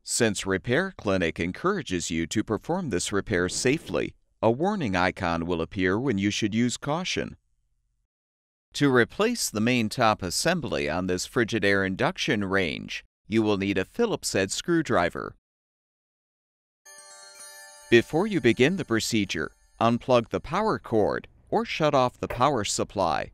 Since Repair Clinic encourages you to perform this repair safely, a warning icon will appear when you should use caution. To replace the main top assembly on this Frigidaire Induction range, you will need a Phillips head screwdriver. Before you begin the procedure, unplug the power cord or shut off the power supply.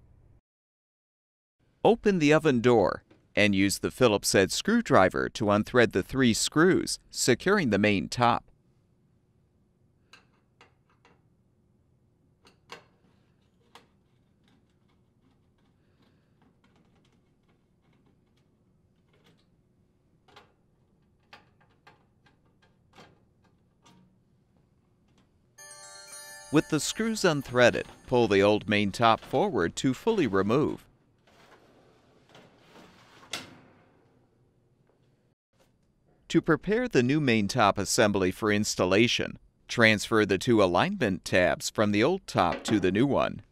Open the oven door and use the Phillips head screwdriver to unthread the 3 screws, securing the main top. With the screws unthreaded, pull the old main top forward to fully remove. To prepare the new main top assembly for installation, transfer the 2 alignment tabs from the old top to the new one.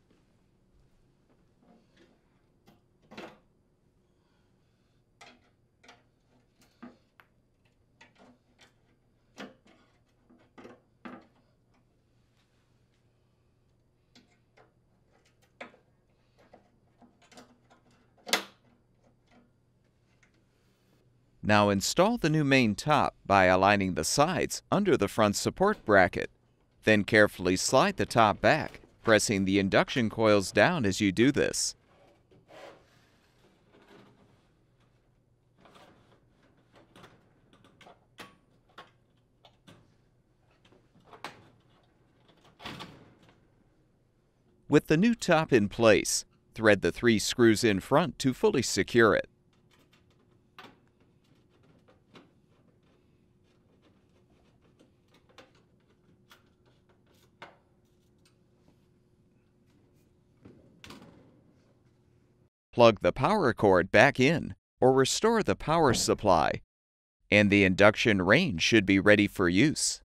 Now install the new main top by aligning the sides under the front support bracket. Then carefully slide the top back, pressing the induction coils down as you do this. With the new top in place, thread the 3 screws in front to fully secure it. Plug the power cord back in or restore the power supply, and the induction range should be ready for use.